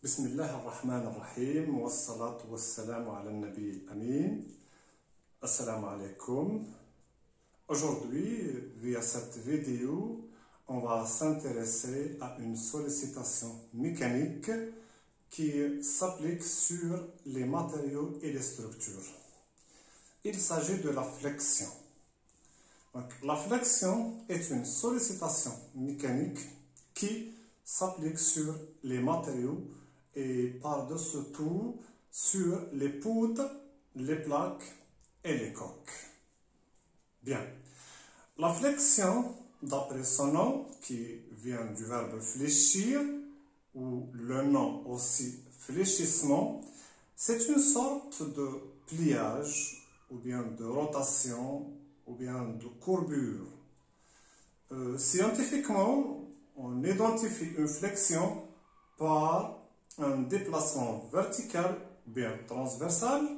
بسم الله الرحمن الرحيم والصلاة والسلام على النبي الأمين. Assalamu alaikum. Aujourd'hui, via cette vidéo, on va s'intéresser à une sollicitation mécanique qui s'applique sur les matériaux et les structures. Il s'agit de la flexion. Donc, la flexion est une sollicitation mécanique qui s'applique sur les matériaux et par-dessus tout sur les poutres, les plaques et les coques. Bien. La flexion, d'après son nom, qui vient du verbe fléchir, ou le nom aussi fléchissement, c'est une sorte de pliage, ou bien de rotation, ou bien de courbure. Scientifiquement, on identifie une flexion par un déplacement vertical, bien transversal,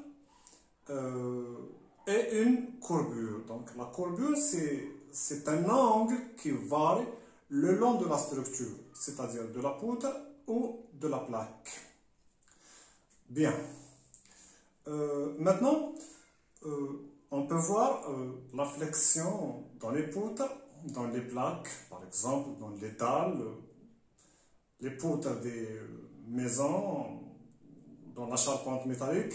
et une courbure. Donc la courbure, c'est un angle qui varie le long de la structure, c'est-à-dire de la poutre ou de la plaque. Bien. Maintenant, on peut voir la flexion dans les poutres, dans les plaques, par exemple, dans les dalles, les poutres des maisons, dans la charpente métallique,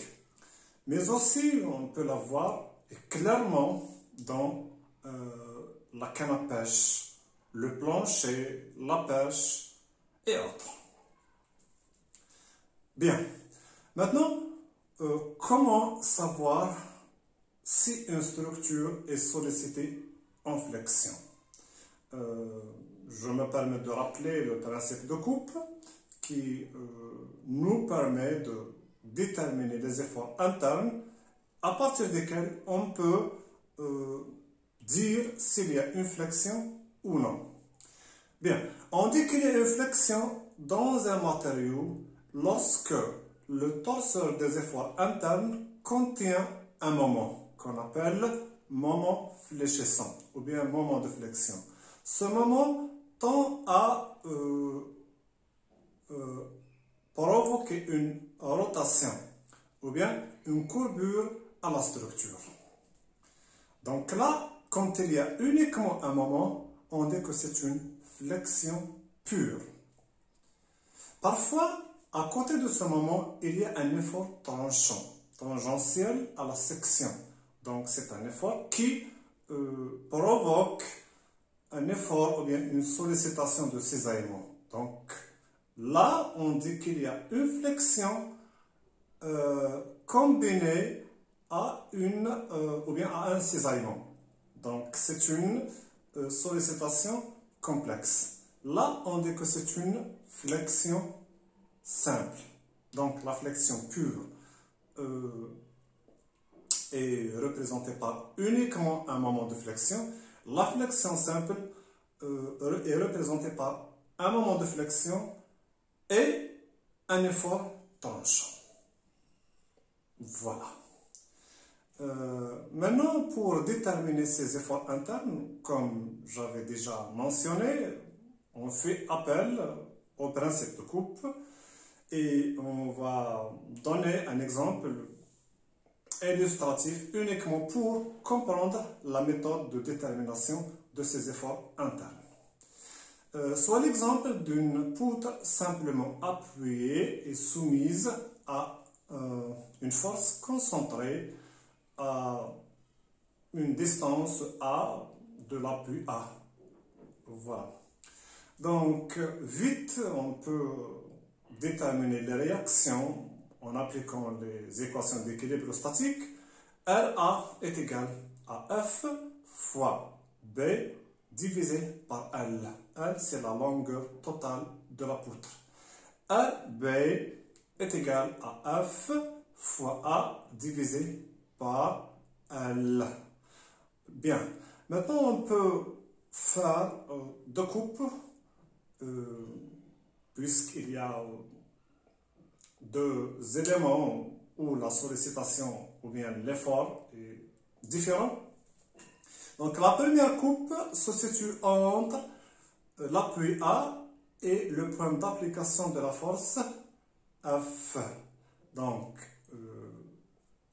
mais aussi on peut la voir clairement dans la canne à pêche, le plancher, la pêche et autres. Bien. Maintenant, comment savoir si une structure est sollicitée en flexion? Je me permets de rappeler le principe de coupe qui nous permet de déterminer les efforts internes à partir desquels on peut dire s'il y a une flexion ou non. Bien, on dit qu'il y a une flexion dans un matériau lorsque le torseur des efforts internes contient un moment qu'on appelle moment fléchissant ou bien moment de flexion. Ce moment tend à provoquer une rotation ou bien une courbure à la structure. Donc là, quand il y a uniquement un moment, on dit que c'est une flexion pure. Parfois, à côté de ce moment, il y a un effort tranchant, tangentiel à la section. Donc c'est un effort qui provoque un effort ou bien une sollicitation de cisaillement. Donc là, on dit qu'il y a une flexion combinée à ou bien à un cisaillement. Donc c'est une sollicitation complexe. Là, on dit que c'est une flexion simple. Donc la flexion pure est représentée par uniquement un moment de flexion. La flexion simple est représentée par un moment de flexion et un effort tranchant. Voilà. Maintenant, pour déterminer ces efforts internes, comme j'avais déjà mentionné, on fait appel au principe de coupe et on va donner un exemple illustratif uniquement pour comprendre la méthode de détermination de ces efforts internes. Soit l'exemple d'une poutre simplement appuyée et soumise à une force concentrée à une distance A de l'appui A. Voilà. Donc, vite, on peut déterminer les réactions en appliquant les équations d'équilibre statique. RA est égal à F fois B divisé par L. L, c'est la longueur totale de la poutre. RB est égal à F fois A divisé par L. Bien. Maintenant, on peut faire deux coupes puisqu'il y a deux éléments où la sollicitation ou bien l'effort est différent. Donc la première coupe se situe entre l'appui A et le point d'application de la force F. Donc,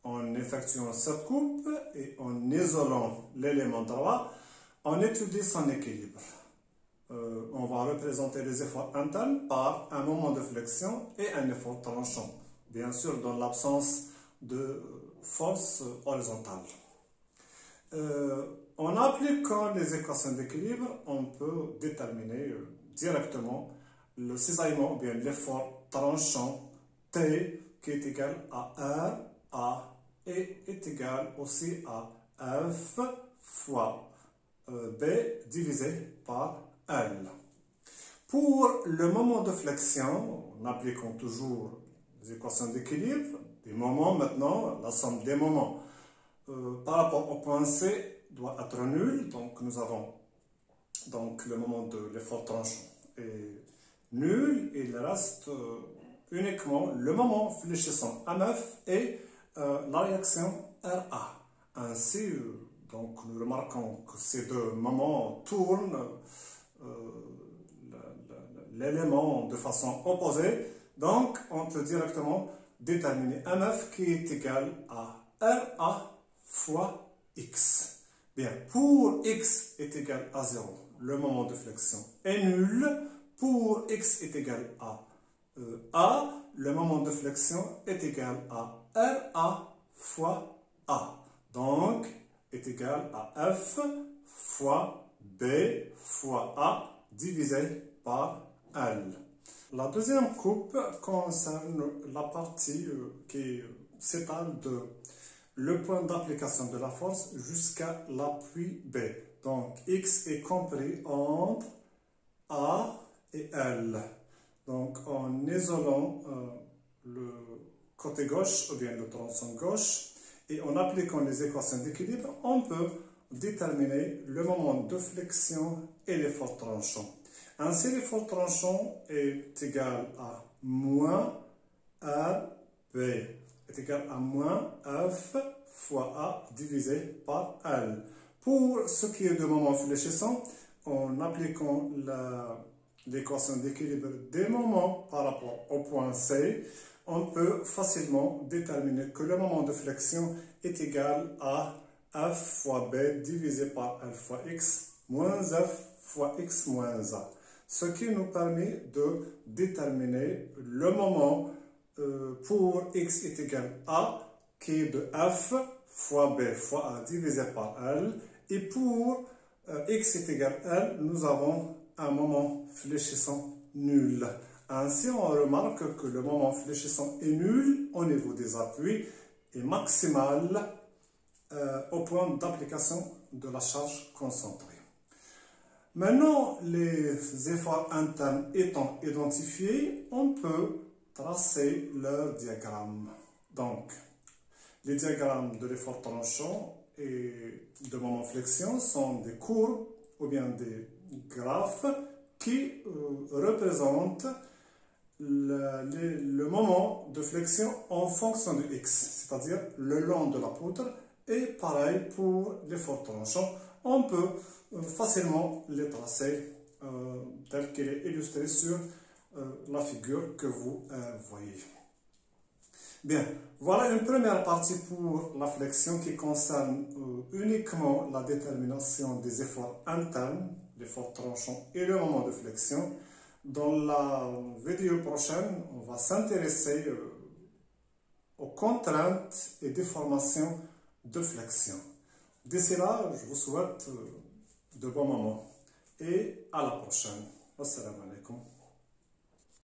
en effectuant cette coupe et en isolant l'élément droit, on étudie son équilibre. On va représenter les efforts internes par un moment de flexion et un effort tranchant, bien sûr dans l'absence de force horizontale. En appliquant les équations d'équilibre, on peut déterminer directement le cisaillement ou bien l'effort tranchant T qui est égal à R, A et est égal aussi à F fois B divisé par L. Pour le moment de flexion, en appliquant toujours les équations d'équilibre, des moments maintenant, la somme des moments par rapport au point C doit être nul, donc nous avons donc le moment de l'effort tranchant est nul, et il reste uniquement le moment fléchissant MF et la réaction RA. Ainsi, donc nous remarquons que ces deux moments tournent l'élément de façon opposée, donc on peut directement déterminer MF qui est égal à RA fois X. Bien, pour X est égal à 0, le moment de flexion est nul. Pour X est égal à A, le moment de flexion est égal à RA fois A. Donc, est égal à F fois B fois A divisé par L. La deuxième coupe concerne la partie qui s'étale de le point d'application de la force jusqu'à l'appui B. Donc, X est compris entre A et L. Donc, en isolant le côté gauche ou bien le tronçon gauche et en appliquant les équations d'équilibre, on peut déterminer le moment de flexion et l'effort tranchant. Ainsi, l'effort tranchant est égal à moins RB est égal à moins F fois A divisé par L. Pour ce qui est du moment fléchissant, en appliquant l'équation d'équilibre des moments par rapport au point C, on peut facilement déterminer que le moment de flexion est égal à F fois B divisé par L fois X moins F fois X moins A. Ce qui nous permet de déterminer le moment pour X est égal à qui est de F fois B fois A divisé par L. Et pour X est égal à L, nous avons un moment fléchissant nul. Ainsi, on remarque que le moment fléchissant est nul au niveau des appuis et maximal au point d'application de la charge concentrée. Maintenant, les efforts internes étant identifiés, on peut tracer leur diagramme. Donc, les diagrammes de l'effort tranchant et de moment flexion sont des courbes ou bien des graphes qui représentent le moment de flexion en fonction de X, c'est-à-dire le long de la poutre, et pareil pour l'effort tranchant. On peut facilement les tracer tel qu'il est illustré sur la figure que vous voyez. Bien, voilà une première partie pour la flexion qui concerne uniquement la détermination des efforts internes, l'effort tranchant et le moment de flexion. Dans la vidéo prochaine, on va s'intéresser aux contraintes et déformations de flexion. D'ici là, je vous souhaite de bons moments et à la prochaine. Assalamu alaikum.